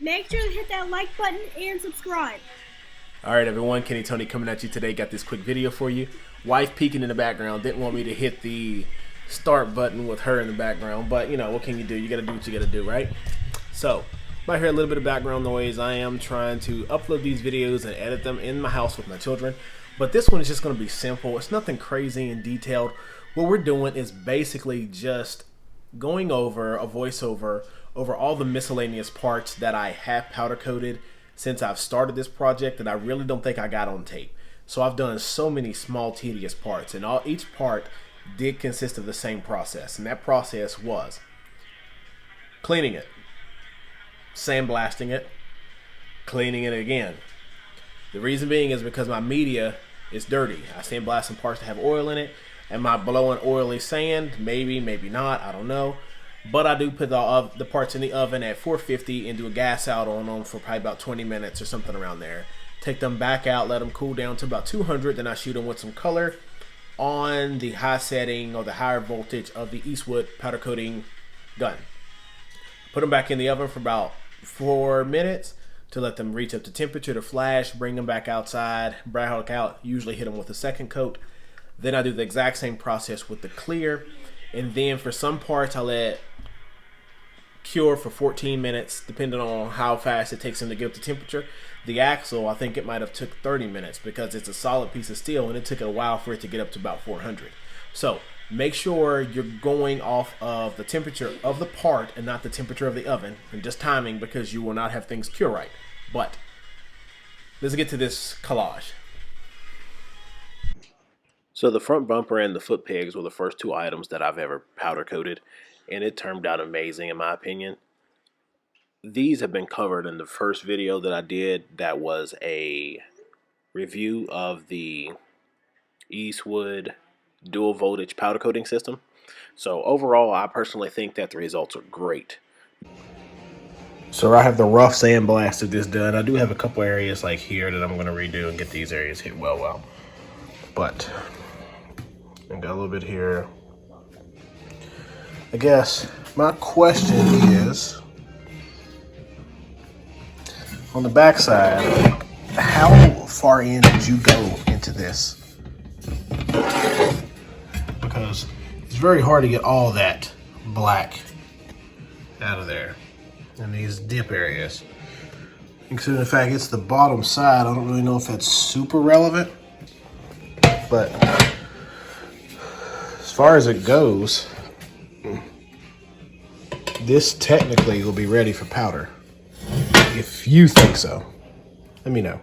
Make sure to hit that like button and subscribe. Alright everyone, Kenny Tony coming at you today. Got this quick video for you. Wife peeking in the background. Didn't want me to hit the start button with her in the background, but you know, what can you do? You gotta do what you gotta do, right? So, might hear a little bit of background noise. I am trying to upload these videos and edit them in my house with my children. But this one is just gonna be simple. It's nothing crazy and detailed. What we're doing is basically just going over a voiceover over all the miscellaneous parts that I have powder coated since I've started this project that I really don't think I got on tape. So I've done so many small tedious parts, and each part did consist of the same process, and that process was cleaning it, sandblasting it, cleaning it again. The reason being is because my media is dirty. I sandblast some parts that have oil in it. Am I blowing oily sand? Maybe, maybe not, I don't know. But I do put the parts in the oven at 450 and do a gas out on them for probably about 20 minutes or something around there. Take them back out, let them cool down to about 200, then I shoot them with some color on the high setting or the higher voltage of the Eastwood powder coating gun. Put them back in the oven for about 4 minutes to let them reach up to temperature to flash, bring them back outside, brown out, usually hit them with a second coat. Then I do the exact same process with the clear, and then for some parts I let cure for 14 minutes depending on how fast it takes them to get up to temperature. The axle, I think it might have took 30 minutes because it's a solid piece of steel and it took a while for it to get up to about 400. So make sure you're going off of the temperature of the part and not the temperature of the oven, and just timing, because you will not have things cure right. But let's get to this collage. So the front bumper and the foot pegs were the first two items that I've ever powder coated, and it turned out amazing in my opinion. These have been covered in the first video that I did that was a review of the Eastwood dual voltage powder coating system. So overall, I personally think that the results are great. So I have the rough sandblast of this done. I do have a couple areas like here that I'm going to redo and get these areas hit well. But I got a little bit here. I guess my question is, on the back side, how far in did you go into this? Because it's very hard to get all that black out of there in these dip areas. Considering the fact it's the bottom side, I don't really know if that's super relevant. But as far as it goes, this technically will be ready for powder. If you think so, let me know.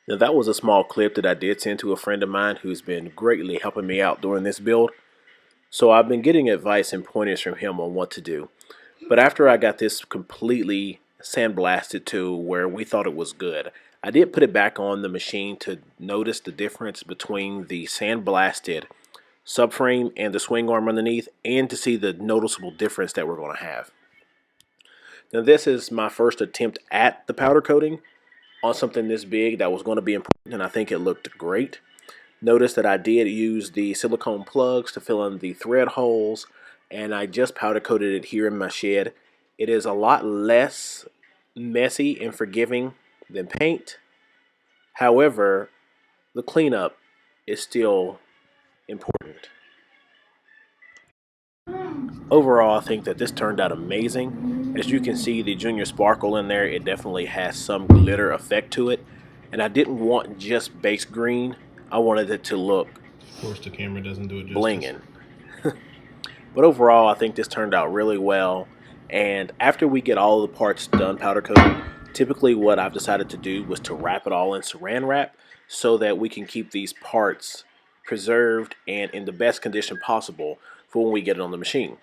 Now that was a small clip that I did send to a friend of mine who's been greatly helping me out during this build. So I've been getting advice and pointers from him on what to do. But after I got this completely sandblasted to where we thought it was good, I did put it back on the machine to notice the difference between the sandblasted subframe and the swing arm underneath, and to see the noticeable difference that we're going to have. Now this is my first attempt at the powder coating on something this big that was going to be important, and I think it looked great. Notice that I did use the silicone plugs to fill in the thread holes, and I just powder coated it here in my shed. It is a lot less messy and forgiving than paint. However, the cleanup is still important. Overall, I think that this turned out amazing. As you can see, the Junior Sparkle in there, it definitely has some glitter effect to it. And I didn't want just base green. I wanted it to look, of course the camera doesn't do it justice, blinging. But overall, I think this turned out really well. And after we get all of the parts done powder coated, typically what I've decided to do was to wrap it all in saran wrap so that we can keep these parts preserved and in the best condition possible for when we get it on the machine.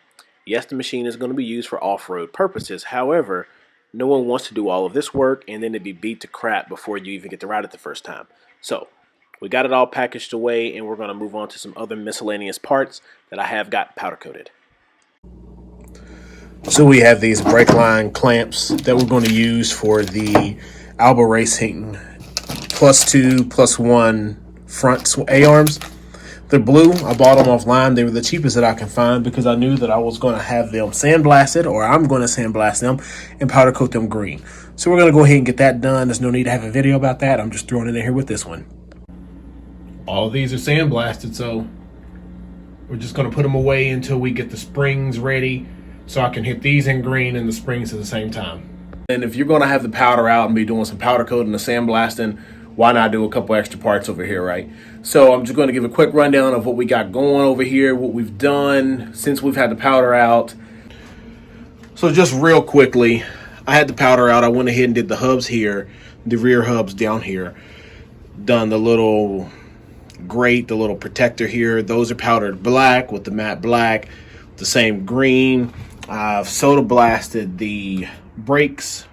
Yes, the machine is going to be used for off-road purposes. However, no one wants to do all of this work and then to be beat to crap before you even get to ride it the first time. So we got it all packaged away, and we're going to move on to some other miscellaneous parts that I have got powder coated. So we have these brake line clamps that we're going to use for the Alba Racing +2/+1 front A-arms. They're blue. I bought them offline. They were the cheapest that I can find because I knew that I was going to have them sandblasted, or I'm going to sandblast them and powder coat them green. So we're going to go ahead and get that done. There's no need to have a video about that. I'm just throwing it in here with this one. All of these are sandblasted, so we're just going to put them away until we get the springs ready so I can hit these in green and the springs at the same time. And if you're going to have the powder out and be doing some powder coating and sandblasting, why not do a couple extra parts over here, right? So I'm just going to give a quick rundown of what we got going over here, what we've done since we've had the powder out. So just real quickly, I had the powder out. I went ahead and did the hubs here, the rear hubs down here. Done the little grate, the little protector here. Those are powdered black with the matte black, the same green. I've soda blasted the brakes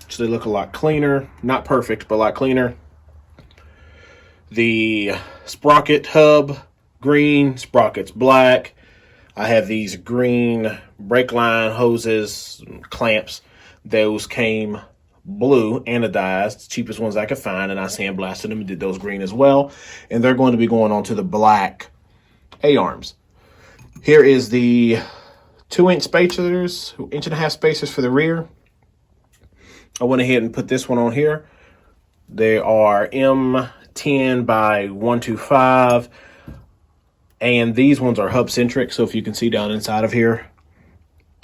so they look a lot cleaner. Not perfect, but a lot cleaner. The sprocket hub, green, sprockets black. I have these green brake line hoses, clamps. Those came blue, anodized, cheapest ones I could find, and I sandblasted them and did those green as well. And they're going to be going on to the black A-arms. Here is the 2-inch spacers, 1.5-inch spacers for the rear. I went ahead and put this one on here. They are M10 by 125, and these ones are hub centric. So if you can see down inside of here,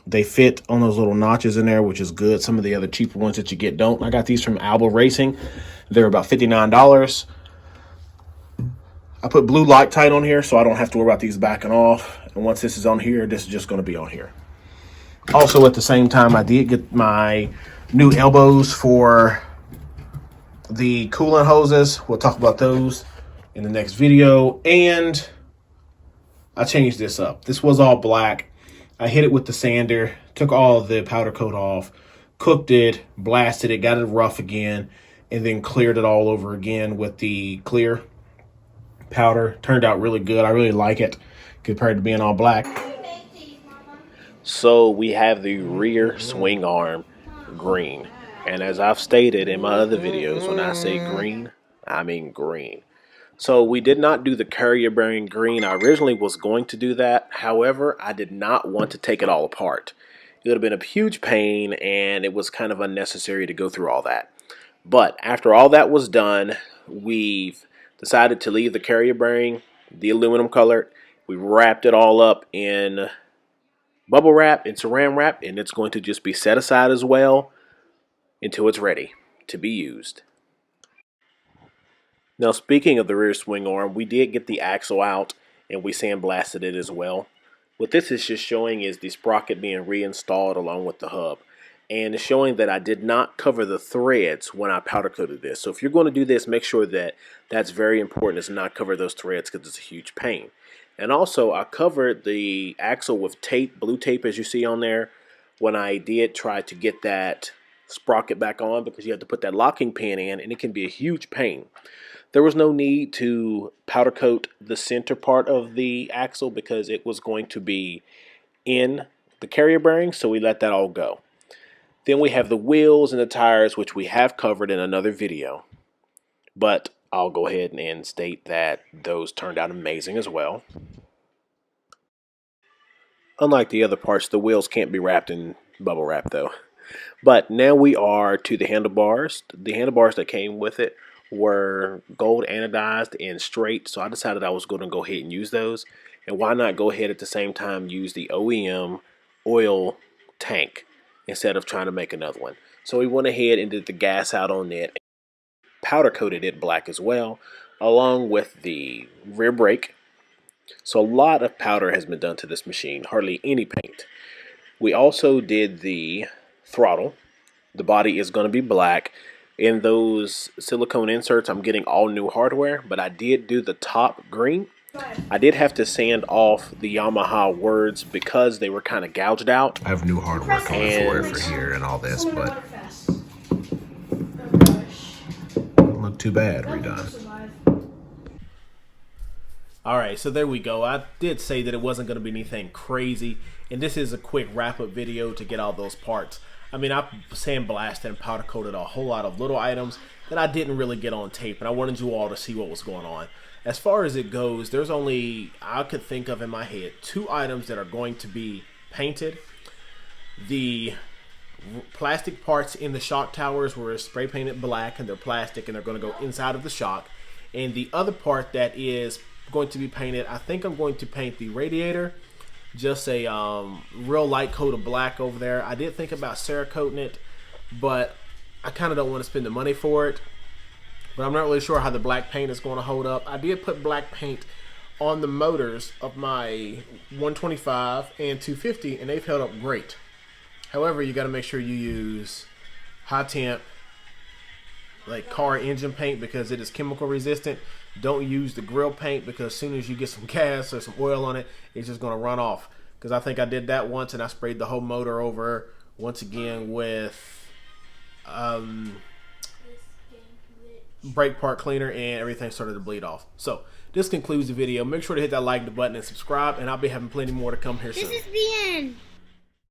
they fit on those little notches in there, which is good. Some of the other cheaper ones that you get don't. I got these from Alba Racing. They're about $59. I put blue Loctite on here so I don't have to worry about these backing off. And once this is on here, this is just going to be on here. Also, at the same time, I did get my new elbows for the coolant hoses. We'll talk about those in the next video. And I changed this up. This was all black. I hit it with the sander, took all the powder coat off, cooked it, blasted it, got it rough again, and then cleared it all over again with the clear powder. Turned out really good. I really like it compared to being all black. So we have the rear swing arm green. And as I've stated in my other videos, when I say green, I mean green. So we did not do the carrier bearing green. I originally was going to do that. However, I did not want to take it all apart. It would have been a huge pain, and it was kind of unnecessary to go through all that. But after all that was done, we've decided to leave the carrier bearing, the aluminum color. We wrapped it all up in bubble wrap and saran wrap, and it's going to just be set aside as well until it's ready to be used. Now, speaking of the rear swing arm, we did get the axle out and we sandblasted it as well. What this is just showing is the sprocket being reinstalled along with the hub. And it's showing that I did not cover the threads when I powder coated this. So if you're going to do this, make sure that that's very important, is not cover those threads because it's a huge pain. And also, I covered the axle with tape, blue tape as you see on there, when I did try to get that sprocket back on, because you have to put that locking pin in and it can be a huge pain. There was no need to powder coat the center part of the axle because it was going to be in the carrier bearing, so we let that all go. Then we have the wheels and the tires, which we have covered in another video. But I'll go ahead and state that those turned out amazing as well. Unlike the other parts, the wheels can't be wrapped in bubble wrap though. But now we are to the handlebars. The handlebars that came with it were gold anodized and straight, so I decided I was going to go ahead and use those. And why not go ahead at the same time use the OEM oil tank instead of trying to make another one. So we went ahead and did the gas out on it, powder coated it black as well, along with the rear brake. So a lot of powder has been done to this machine, hardly any paint. We also did the throttle. The body is going to be black. In those silicone inserts, I'm getting all new hardware, but I did do the top green. I did have to sand off the Yamaha words because they were kind of gouged out. I have new hardware coming for it for here and all this, but don't look too bad redone. Alright, so there we go. I did say that it wasn't going to be anything crazy, and this is a quick wrap-up video to get all those parts. I mean, I sandblasted and powder coated a whole lot of little items, that I didn't really get on tape, and I wanted you all to see what was going on. As far as it goes, there's only, I could think of in my head, 2 items that are going to be painted. The plastic parts in the shock towers were spray painted black, and they're plastic, and they're going to go inside of the shock. And the other part that is going to be painted, I think I'm going to paint the radiator, just a real light coat of black over there. I did think about Cerakoting it, but I kind of don't want to spend the money for it. But I'm not really sure how the black paint is going to hold up. I did put black paint on the motors of my 125 and 250, and they've held up great. However, you got to make sure you use high temp, like car engine paint, because it is chemical resistant. Don't use the grill paint, because as soon as you get some gas or some oil on it, it's just going to run off. Because I think I did that once, and I sprayed the whole motor over once again with brake part cleaner, and everything started to bleed off. So this concludes the video. Make sure to hit that like button and subscribe, and I'll be having plenty more to come here soon. This is the end.